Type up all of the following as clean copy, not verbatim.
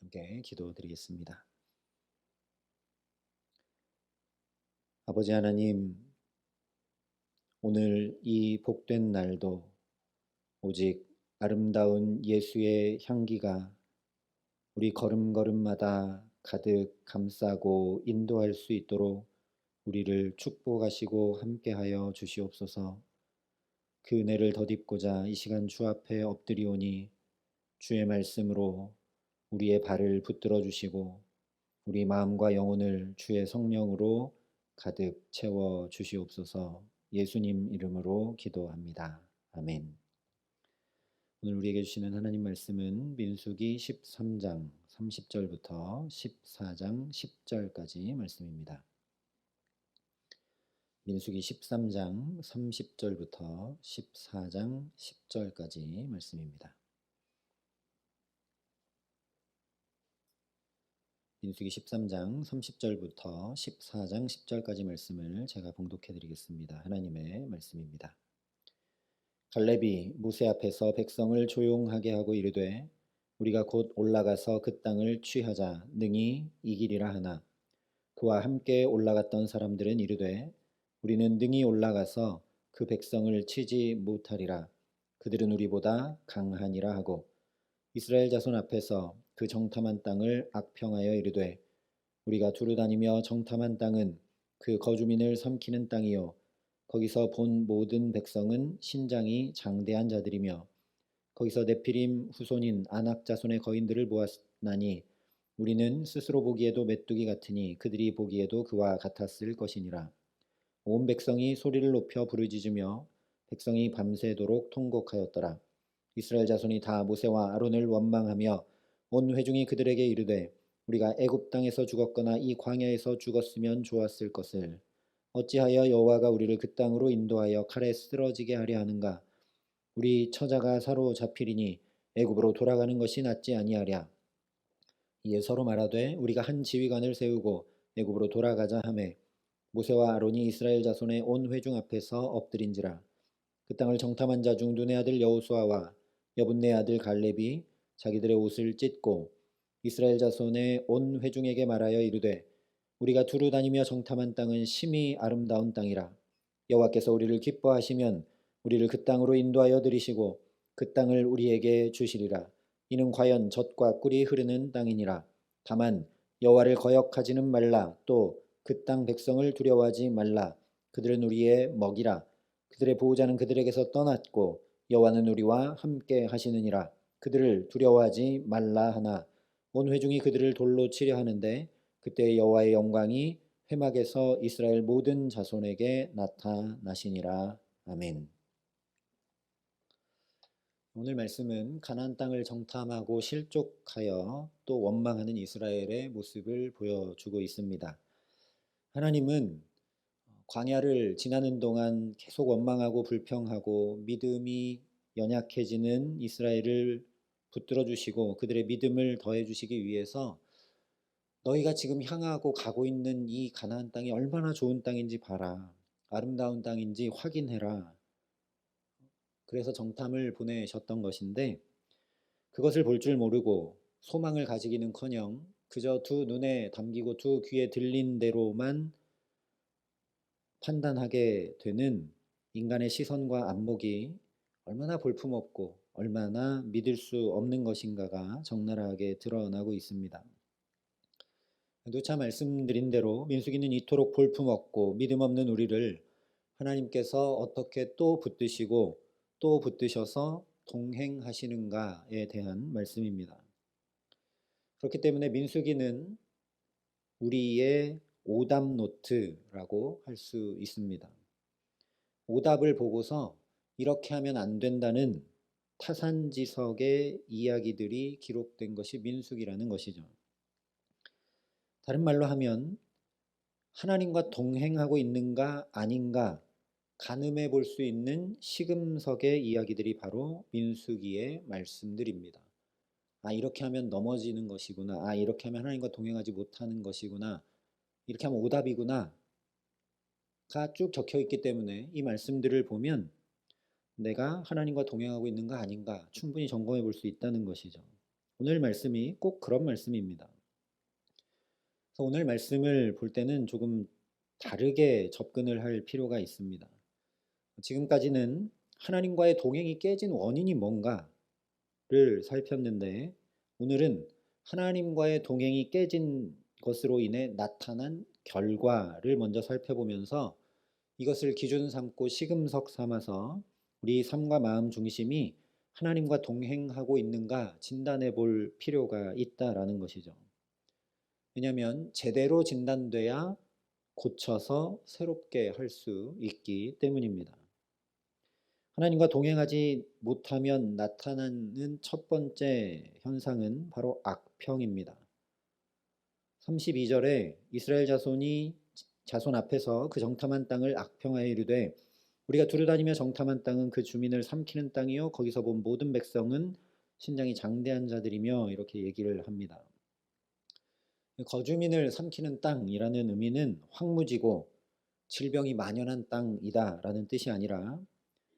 함께 기도드리겠습니다. 아버지 하나님, 오늘 이 복된 날도 오직 아름다운 예수의 향기가 우리 걸음걸음마다 가득 감싸고 인도할 수 있도록 우리를 축복하시고 함께하여 주시옵소서. 그 은혜를 덧입고자 이 시간 주 앞에 엎드리오니 주의 말씀으로 우리의 발을 붙들어 주시고 우리 마음과 영혼을 주의 성령으로 가득 채워 주시옵소서. 예수님 이름으로 기도합니다. 아멘. 오늘 우리에게 주시는 하나님 말씀은 민수기 13장 30절부터 14장 10절까지 말씀입니다. 민수기 13장 30절부터 14장 10절까지 말씀입니다. 민수기 13장 30절부터 14장 10절까지 말씀을 제가 봉독해 드리겠습니다. 하나님의 말씀입니다. 갈렙이 모세 앞에서 백성을 조용하게 하고 이르되 우리가 곧 올라가서 그 땅을 취하자 능히 이기리라 하나 그와 함께 올라갔던 사람들은 이르되 우리는 능히 올라가서 그 백성을 치지 못하리라 그들은 우리보다 강하니라 하고 이스라엘 자손 앞에서 그 정탐한 땅을 악평하여 이르되 우리가 두루 다니며 정탐한 땅은 그 거주민을 삼키는 땅이요 거기서 본 모든 백성은 신장이 장대한 자들이며 거기서 네피림 후손인 아낙 자손의 거인들을 보았나니 우리는 스스로 보기에도 메뚜기 같으니 그들이 보기에도 그와 같았을 것이니라. 온 백성이 소리를 높여 부르짖으며 백성이 밤새도록 통곡하였더라. 이스라엘 자손이 다 모세와 아론을 원망하며 온 회중이 그들에게 이르되 우리가 애굽 땅에서 죽었거나 이 광야에서 죽었으면 좋았을 것을 어찌하여 여호와가 우리를 그 땅으로 인도하여 칼에 쓰러지게 하려 하는가 우리 처자가 사로잡히리니 애굽으로 돌아가는 것이 낫지 아니하랴. 이에 서로 말하되 우리가 한 지휘관을 세우고 애굽으로 돌아가자 하매 모세와 아론이 이스라엘 자손의 온 회중 앞에서 엎드린지라. 그 땅을 정탐한 자 중 눈의 아들 여호수아와 여분네 아들 갈렙이 자기들의 옷을 찢고 이스라엘 자손의 온 회중에게 말하여 이르되 우리가 두루 다니며 정탐한 땅은 심히 아름다운 땅이라. 여호와께서 우리를 기뻐하시면 우리를 그 땅으로 인도하여 들이시고 그 땅을 우리에게 주시리라. 이는 과연 젖과 꿀이 흐르는 땅이니라. 다만 여호와를 거역하지는 말라. 또 그 땅 백성을 두려워하지 말라. 그들은 우리의 먹이라. 그들의 보호자는 그들에게서 떠났고 여호와는 우리와 함께 하시느니라. 그들을 두려워하지 말라 하나 온 회중이 그들을 돌로 치려 하는데 그때 여호와의 영광이 회막에서 이스라엘 모든 자손에게 나타나시니라. 아멘. 오늘 말씀은 가나안 땅을 정탐하고 실족하여 또 원망하는 이스라엘의 모습을 보여주고 있습니다. 하나님은 광야를 지나는 동안 계속 원망하고 불평하고 믿음이 연약해지는 이스라엘을 붙들어 주시고 그들의 믿음을 더해 주시기 위해서 너희가 지금 향하고 가고 있는 이 가나안 땅이 얼마나 좋은 땅인지 봐라. 아름다운 땅인지 확인해라. 그래서 정탐을 보내셨던 것인데 그것을 볼 줄 모르고 소망을 가지기는커녕 그저 두 눈에 담기고 두 귀에 들린 대로만 판단하게 되는 인간의 시선과 안목이 얼마나 볼품없고 얼마나 믿을 수 없는 것인가가 적나라하게 드러나고 있습니다. 누차 말씀드린 대로 민수기는 이토록 볼품없고 믿음 없는 우리를 하나님께서 어떻게 또 붙드시고 또 붙드셔서 동행하시는가에 대한 말씀입니다. 그렇기 때문에 민수기는 우리의 오답 노트라고 할 수 있습니다. 오답을 보고서 이렇게 하면 안 된다는 타산지석의 이야기들이 기록된 것이 민수기라는 것이죠. 다른 말로 하면 하나님과 동행하고 있는가 아닌가 가늠해 볼 수 있는 시금석의 이야기들이 바로 민수기의 말씀들입니다. 아, 이렇게 하면 넘어지는 것이구나. 아, 이렇게 하면 하나님과 동행하지 못하는 것이구나. 이렇게 하면 오답이구나. 가 쭉 적혀 있기 때문에 이 말씀들을 보면 내가 하나님과 동행하고 있는가 아닌가 충분히 점검해 볼 수 있다는 것이죠. 오늘 말씀이 꼭 그런 말씀입니다. 그래서 오늘 말씀을 볼 때는 조금 다르게 접근을 할 필요가 있습니다. 지금까지는 하나님과의 동행이 깨진 원인이 뭔가를 살폈는데 오늘은 하나님과의 동행이 깨진 것으로 인해 나타난 결과를 먼저 살펴보면서 이것을 기준 삼고 시금석 삼아서 우리 삶과 마음 중심이 하나님과 동행하고 있는가 진단해 볼 필요가 있다라는 것이죠. 왜냐하면 제대로 진단돼야 고쳐서 새롭게 할 수 있기 때문입니다. 하나님과 동행하지 못하면 나타나는 첫 번째 현상은 바로 악평입니다. 32절에 이스라엘 자손 앞에서 그 정탐한 땅을 악평하여 이르되 우리가 두루다니며 정탐한 땅은 그 주민을 삼키는 땅이요 거기서 본 모든 백성은 신장이 장대한 자들이며 이렇게 얘기를 합니다. 거주민을 삼키는 땅이라는 의미는 황무지고 질병이 만연한 땅이다 라는 뜻이 아니라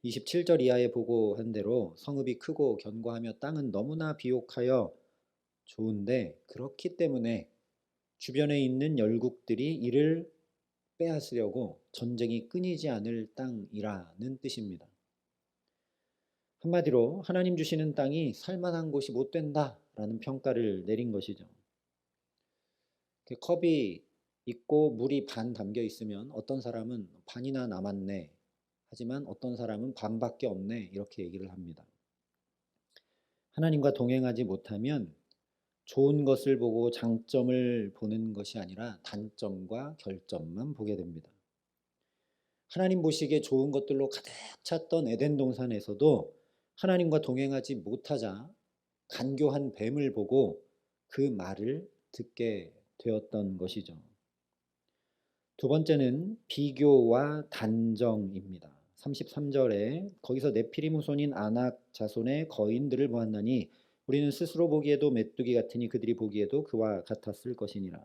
27절 이하에 보고한 대로 성읍이 크고 견고하며 땅은 너무나 비옥하여 좋은데 그렇기 때문에 주변에 있는 열국들이 이를 빼앗으려고 전쟁이 끊이지 않을 땅이라는 뜻입니다. 한마디로 하나님 주시는 땅이 살만한 곳이 못 된다라는 평가를 내린 것이죠. 컵이 있고 물이 반 담겨 있으면 어떤 사람은 반이나 남았네. 하지만 어떤 사람은 반밖에 없네. 이렇게 얘기를 합니다. 하나님과 동행하지 못하면 좋은 것을 보고 장점을 보는 것이 아니라 단점과 결점만 보게 됩니다. 하나님 보시기에 좋은 것들로 가득 찼던 에덴 동산에서도 하나님과 동행하지 못하자 간교한 뱀을 보고 그 말을 듣게 되었던 것이죠. 두 번째는 비교와 단정입니다. 33절에 거기서 네피림 후손인 아낙 자손의 거인들을 보았나니 우리는 스스로 보기에도 메뚜기 같으니 그들이 보기에도 그와 같았을 것이니라.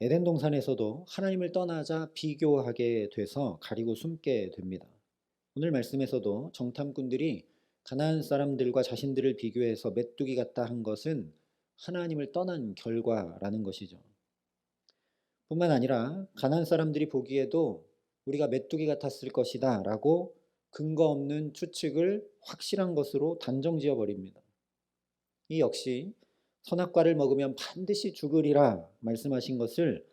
에덴 동산에서도 하나님을 떠나자 비교하게 돼서 가리고 숨게 됩니다. 오늘 말씀에서도 정탐꾼들이 가나안 사람들과 자신들을 비교해서 메뚜기 같다 한 것은 하나님을 떠난 결과라는 것이죠. 뿐만 아니라 가나안 사람들이 보기에도 우리가 메뚜기 같았을 것이다 라고 근거 없는 추측을 확실한 것으로 단정지어 버립니다. 이 역시 선악과를 먹으면 반드시 죽으리라 말씀하신 것을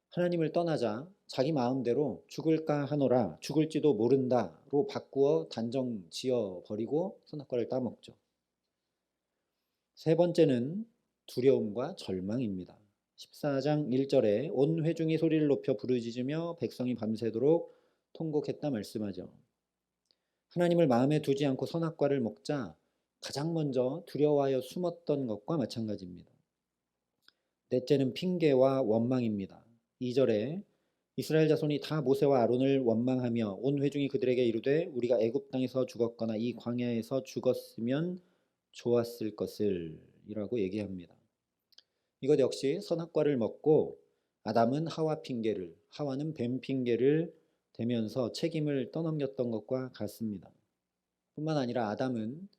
하나님을 떠나자 자기 마음대로 죽을까 하노라 죽을지도 모른다로 바꾸어 단정지어 버리고 선악과를 따먹죠. 세 번째는 두려움과 절망입니다. 14장 1절에 온 회중이 소리를 높여 부르짖으며 백성이 밤새도록 통곡했다 말씀하죠. 하나님을 마음에 두지 않고 선악과를 먹자 가장 먼저 두려워하여 숨었던 것과 마찬가지입니다. 넷째는 핑계와 원망입니다. 2절에 이스라엘 자손이 다 모세와 아론을 원망하며 온 회중이 그들에게 이르되 우리가 애굽 땅에서 죽었거나 이 광야에서 죽었으면 좋았을 것을 이라고 얘기합니다. 이것 역시 선악과를 먹고 아담은 하와 핑계를, 하와는 뱀 핑계를 대면서 책임을 떠넘겼던 것과 같습니다. 뿐만 아니라 아담은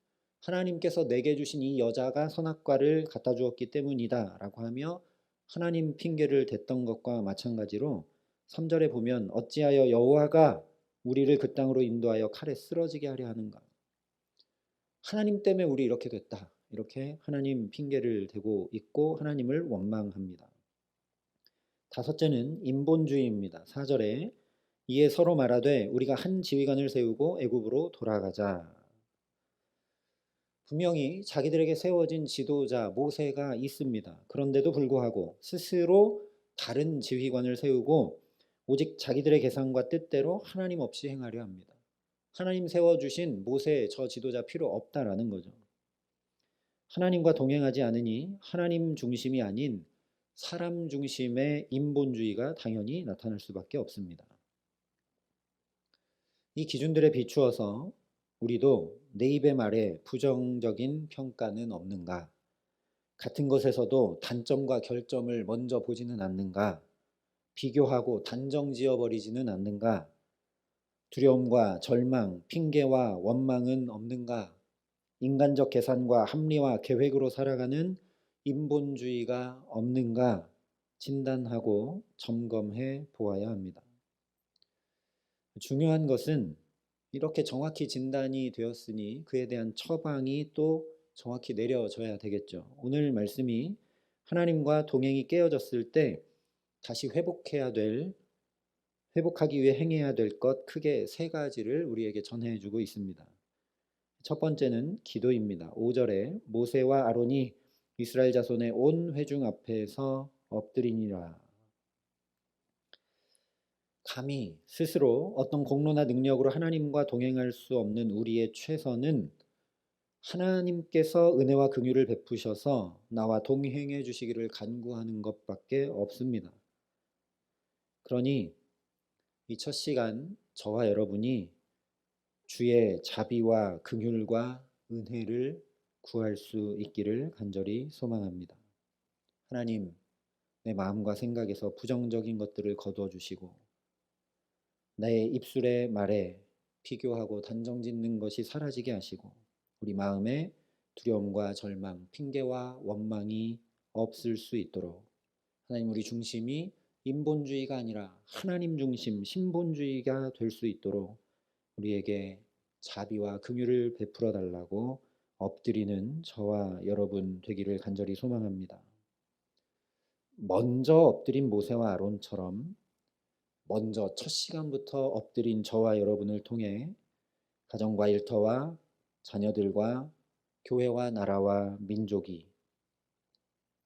하나님께서 내게 주신 이 여자가 선악과를 갖다 주었기 때문이다 라고 하며 하나님 핑계를 댔던 것과 마찬가지로 3절에 보면 어찌하여 여호와가 우리를 그 땅으로 인도하여 칼에 쓰러지게 하려 하는가. 하나님 때문에 우리 이렇게 됐다. 이렇게 하나님 핑계를 대고 있고 하나님을 원망합니다. 다섯째는 인본주의입니다. 4절에 이에 서로 말하되 우리가 한 지휘관을 세우고 애굽으로 돌아가자. 분명히 자기들에게 세워진 지도자 모세가 있습니다. 그런데도 불구하고 스스로 다른 지휘관을 세우고 오직 자기들의 계산과 뜻대로 하나님 없이 행하려 합니다. 하나님 세워주신 모세 저 지도자 필요 없다라는 거죠. 하나님과 동행하지 않으니 하나님 중심이 아닌 사람 중심의 인본주의가 당연히 나타날 수밖에 없습니다. 이 기준들에 비추어서 우리도 내 입의 말에 부정적인 평가는 없는가? 같은 것에서도 단점과 결점을 먼저 보지는 않는가? 비교하고 단정 지어버리지는 않는가? 두려움과 절망, 핑계와 원망은 없는가? 인간적 계산과 합리와 계획으로 살아가는 인본주의가 없는가 진단하고 점검해 보아야 합니다. 중요한 것은 이렇게 정확히 진단이 되었으니 그에 대한 처방이 또 정확히 내려져야 되겠죠. 오늘 말씀이 하나님과 동행이 깨어졌을 때 다시 회복하기 위해 행해야 될 것 크게 세 가지를 우리에게 전해주고 있습니다. 첫 번째는 기도입니다. 5절에 모세와 아론이 이스라엘 자손의 온 회중 앞에서 엎드리니라. 감히 스스로 어떤 공로나 능력으로 하나님과 동행할 수 없는 우리의 최선은 하나님께서 은혜와 긍휼을 베푸셔서 나와 동행해 주시기를 간구하는 것밖에 없습니다. 그러니 이 첫 시간 저와 여러분이 주의 자비와 긍휼과 은혜를 구할 수 있기를 간절히 소망합니다. 하나님, 내 마음과 생각에서 부정적인 것들을 거두어 주시고 내 입술의 말에 비교하고 단정짓는 것이 사라지게 하시고 우리 마음에 두려움과 절망, 핑계와 원망이 없을 수 있도록 하나님, 우리 중심이 인본주의가 아니라 하나님 중심 신본주의가 될 수 있도록 우리에게 자비와 긍휼을 베풀어 달라고 엎드리는 저와 여러분 되기를 간절히 소망합니다. 먼저 엎드린 모세와 아론처럼 먼저 첫 시간부터 엎드린 저와 여러분을 통해 가정과 일터와 자녀들과 교회와 나라와 민족이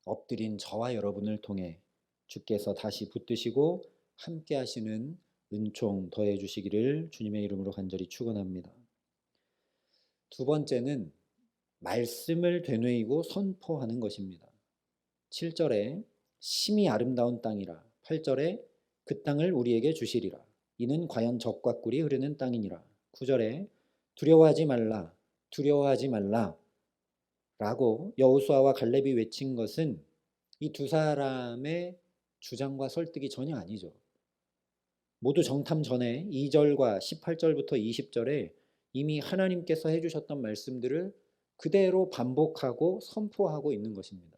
엎드린 저와 여러분을 통해 주께서 다시 붙드시고 함께 하시는 은총 더해 주시기를 주님의 이름으로 간절히 축원합니다. 두 번째는 말씀을 되뇌이고 선포하는 것입니다. 7절에 심히 아름다운 땅이라, 8절에 그 땅을 우리에게 주시리라, 이는 과연 젖과 꿀이 흐르는 땅이니라, 9절에 두려워하지 말라, 두려워하지 말라 라고 여호수아와 갈렙이 외친 것은 이 두 사람의 주장과 설득이 전혀 아니죠. 모두 정탐 전에 2절과 18절부터 20절에 이미 하나님께서 해주셨던 말씀들을 그대로 반복하고 선포하고 있는 것입니다.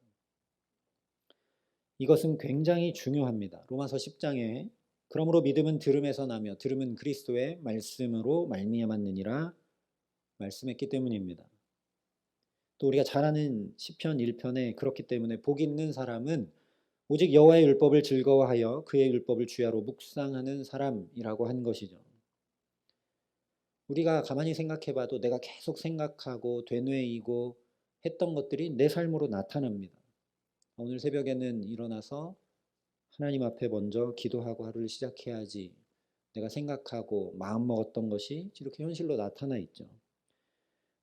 이것은 굉장히 중요합니다. 로마서 10장에 그러므로 믿음은 들음에서 나며 들음은 그리스도의 말씀으로 말미암았느니라 말씀했기 때문입니다. 또 우리가 잘 아는 시편 1편에 그렇기 때문에 복 있는 사람은 오직 여호와의 율법을 즐거워하여 그의 율법을 주야로 묵상하는 사람이라고 한 것이죠. 우리가 가만히 생각해 봐도 내가 계속 생각하고 되뇌이고 했던 것들이 내 삶으로 나타납니다. 오늘 새벽에는 일어나서 하나님 앞에 먼저 기도하고 하루를 시작해야지 내가 생각하고 마음먹었던 것이 이렇게 현실로 나타나 있죠.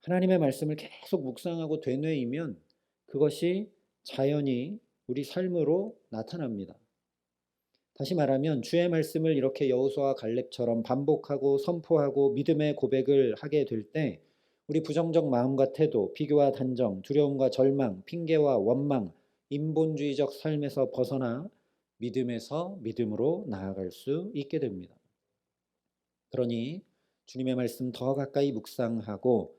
하나님의 말씀을 계속 묵상하고 되뇌이면 그것이 자연히 우리 삶으로 나타납니다. 다시 말하면 주의 말씀을 이렇게 여호수아와 갈렙처럼 반복하고 선포하고 믿음의 고백을 하게 될 때 우리 부정적 마음과 태도, 비교와 단정, 두려움과 절망, 핑계와 원망, 인본주의적 삶에서 벗어나 믿음에서 믿음으로 나아갈 수 있게 됩니다. 그러니 주님의 말씀 더 가까이 묵상하고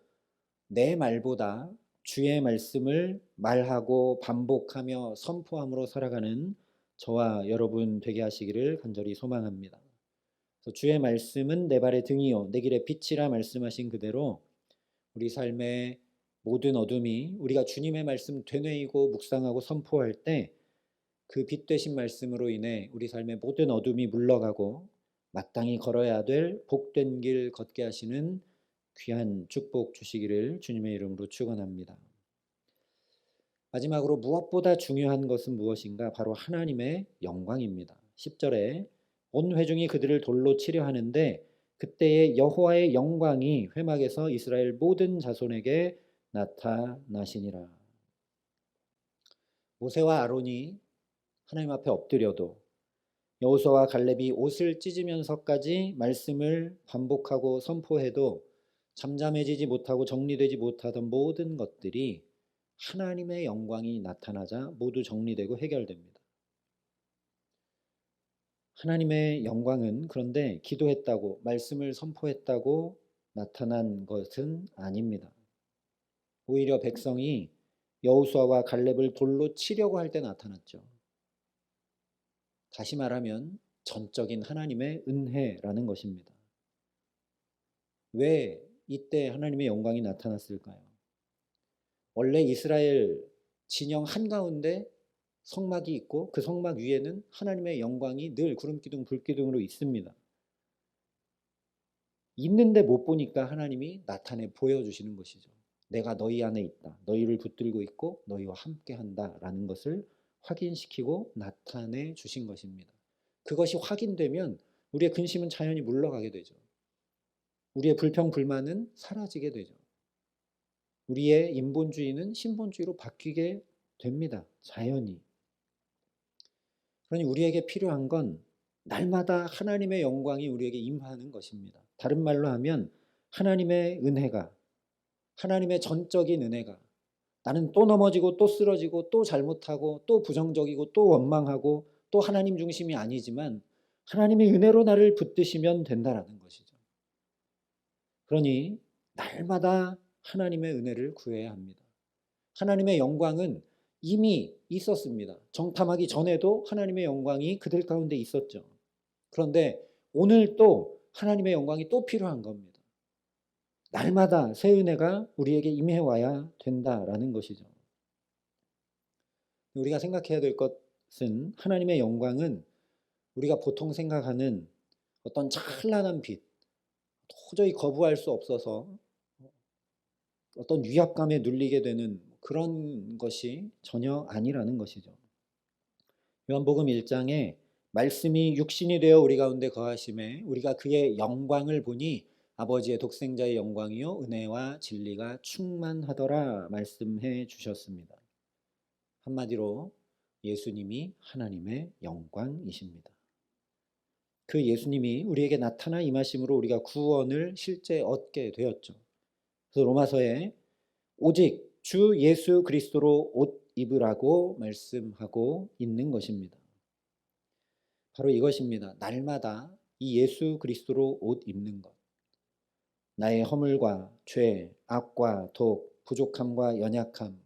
내 말보다 주의 말씀을 말하고 반복하며 선포함으로 살아가는 저와 여러분 되게 하시기를 간절히 소망합니다. 그래서 주의 말씀은 내 발의 등이요 내 길의 빛이라 말씀하신 그대로 우리 삶의 모든 어둠이 우리가 주님의 말씀 되뇌이고 묵상하고 선포할 때 그 빛 되신 말씀으로 인해 우리 삶의 모든 어둠이 물러가고 마땅히 걸어야 될 복된 길 걷게 하시는 귀한 축복 주시기를 주님의 이름으로 축원합니다. 마지막으로 무엇보다 중요한 것은 무엇인가? 바로 하나님의 영광입니다. 10절에 온 회중이 그들을 돌로 치려 하는데 그때의 여호와의 영광이 회막에서 이스라엘 모든 자손에게 나타나시니라. 모세와 아론이 하나님 앞에 엎드려도 여호수아와 갈렙이 옷을 찢으면서까지 말씀을 반복하고 선포해도 잠잠해지지 못하고 정리되지 못하던 모든 것들이 하나님의 영광이 나타나자 모두 정리되고 해결됩니다. 하나님의 영광은 그런데 기도했다고 말씀을 선포했다고 나타난 것은 아닙니다. 오히려 백성이 여호수아와 갈렙을 돌로 치려고 할 때 나타났죠. 다시 말하면 전적인 하나님의 은혜라는 것입니다. 왜 이때 하나님의 영광이 나타났을까요? 원래 이스라엘 진영 한가운데 성막이 있고 그 성막 위에는 하나님의 영광이 늘 구름기둥 불기둥으로 있습니다. 있는데 못 보니까 하나님이 나타내 보여주시는 것이죠. 내가 너희 안에 있다. 너희를 붙들고 있고 너희와 함께 한다라는 것을 확인시키고 나타내 주신 것입니다. 그것이 확인되면 우리의 근심은 자연히 물러가게 되죠. 우리의 불평, 불만은 사라지게 되죠. 우리의 인본주의는 신본주의로 바뀌게 됩니다. 자연히. 그러니 우리에게 필요한 건 날마다 하나님의 영광이 우리에게 임하는 것입니다. 다른 말로 하면 하나님의 은혜가, 하나님의 전적인 은혜가, 나는 또 넘어지고 또 쓰러지고 또 잘못하고 또 부정적이고 또 원망하고 또 하나님 중심이 아니지만 하나님의 은혜로 나를 붙드시면 된다라는 것이죠. 그러니 날마다 하나님의 은혜를 구해야 합니다. 하나님의 영광은 이미 있었습니다. 정탐하기 전에도 하나님의 영광이 그들 가운데 있었죠. 그런데 오늘 또 하나님의 영광이 또 필요한 겁니다. 날마다 새 은혜가 우리에게 임해와야 된다라는 것이죠. 우리가 생각해야 될 것은 하나님의 영광은 우리가 보통 생각하는 어떤 찬란한 빛, 도저히 거부할 수 없어서 어떤 위압감에 눌리게 되는 그런 것이 전혀 아니라는 것이죠. 요한복음 1장에 말씀이 육신이 되어 우리 가운데 거하심에 우리가 그의 영광을 보니 아버지의 독생자의 영광이요 은혜와 진리가 충만하더라 말씀해 주셨습니다. 한마디로 예수님이 하나님의 영광이십니다. 그 예수님이 우리에게 나타나 임하심으로 우리가 구원을 실제 얻게 되었죠. 그래서 로마서에 오직 주 예수 그리스도로 옷 입으라고 말씀하고 있는 것입니다. 바로 이것입니다. 날마다 이 예수 그리스도로 옷 입는 것. 나의 허물과 죄, 악과 독, 부족함과 연약함,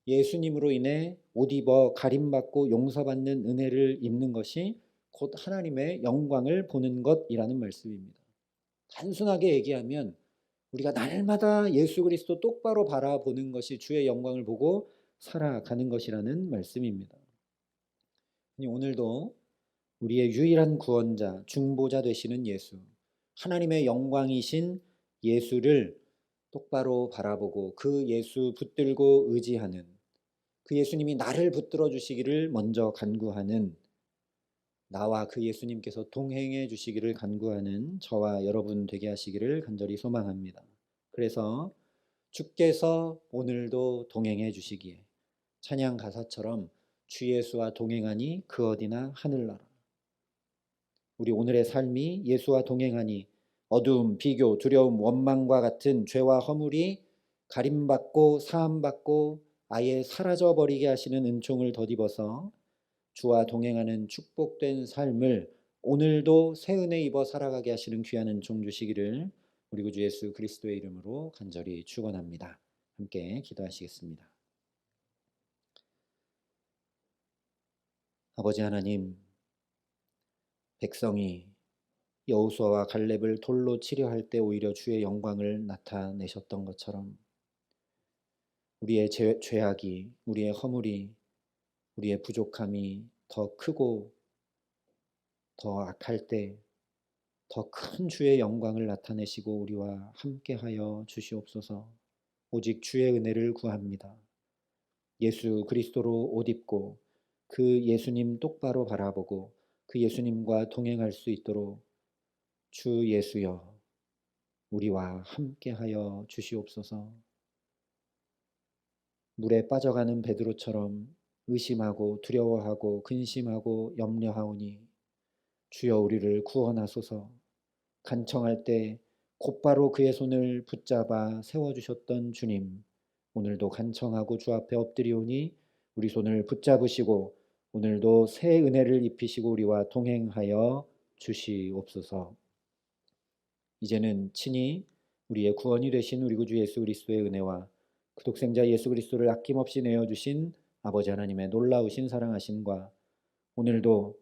예수님으로 인해 옷 입어 가림받고 용서받는 은혜를 입는 것이 곧 하나님의 영광을 보는 것이라는 말씀입니다. 단순하게 얘기하면 우리가 날마다 예수 그리스도 똑바로 바라보는 것이 주의 영광을 보고 살아가는 것이라는 말씀입니다. 오늘도 우리의 유일한 구원자, 중보자 되시는 예수, 하나님의 영광이신 예수를 똑바로 바라보고 그 예수 붙들고 의지하는, 그 예수님이 나를 붙들어 주시기를 먼저 간구하는, 나와 그 예수님께서 동행해 주시기를 간구하는 저와 여러분 되게 하시기를 간절히 소망합니다. 그래서 주께서 오늘도 동행해 주시기에 찬양 가사처럼 주 예수와 동행하니 그 어디나 하늘나라. 우리 오늘의 삶이 예수와 동행하니 어두움, 비교, 두려움, 원망과 같은 죄와 허물이 가림받고 사함받고 아예 사라져버리게 하시는 은총을 덧입어서 주와 동행하는 축복된 삶을 오늘도 새 은혜 입어 살아가게 하시는 귀한 은총 주시기를 우리 구주 예수 그리스도의 이름으로 간절히 축원합니다. 함께 기도하시겠습니다. 아버지 하나님, 백성이 여호수아와 갈렙을 돌로 치려 할 때 오히려 주의 영광을 나타내셨던 것처럼 우리의 죄악이, 우리의 허물이, 우리의 부족함이 더 크고 더 악할 때 더 큰 주의 영광을 나타내시고 우리와 함께하여 주시옵소서. 오직 주의 은혜를 구합니다. 예수 그리스도로 옷 입고 그 예수님 똑바로 바라보고 그 예수님과 동행할 수 있도록 주 예수여 우리와 함께하여 주시옵소서. 물에 빠져가는 베드로처럼 의심하고 두려워하고 근심하고 염려하오니 주여 우리를 구원하소서. 간청할 때 곧바로 그의 손을 붙잡아 세워주셨던 주님, 오늘도 간청하고 주 앞에 엎드리오니 우리 손을 붙잡으시고 오늘도 새 은혜를 입히시고 우리와 동행하여 주시옵소서. 이제는 친히 우리의 구원이 되신 우리 구주 예수 그리스도의 은혜와 독생자 예수 그리스도를 아낌없이 내어주신 아버지 하나님의 놀라우신 사랑하심과 오늘도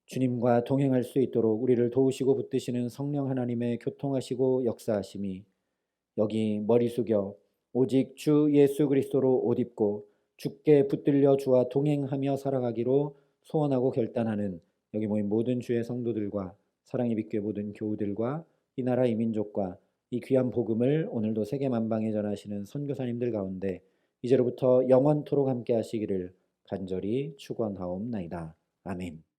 주님과 동행할 수 있도록 우리를 도우시고 붙드시는 성령 하나님의 교통하시고 역사하심이 여기 머리 숙여 오직 주 예수 그리스도로 옷 입고 주께 붙들려 주와 동행하며 살아가기로 소원하고 결단하는 여기 모인 모든 주의 성도들과 사랑의 빛교회 모든 교우들과 이 나라 이 민족과 이 귀한 복음을 오늘도 세계 만방에 전하시는 선교사님들 가운데 이제로부터 영원토록 함께 하시기를 간절히 축원하옵나이다. 아멘.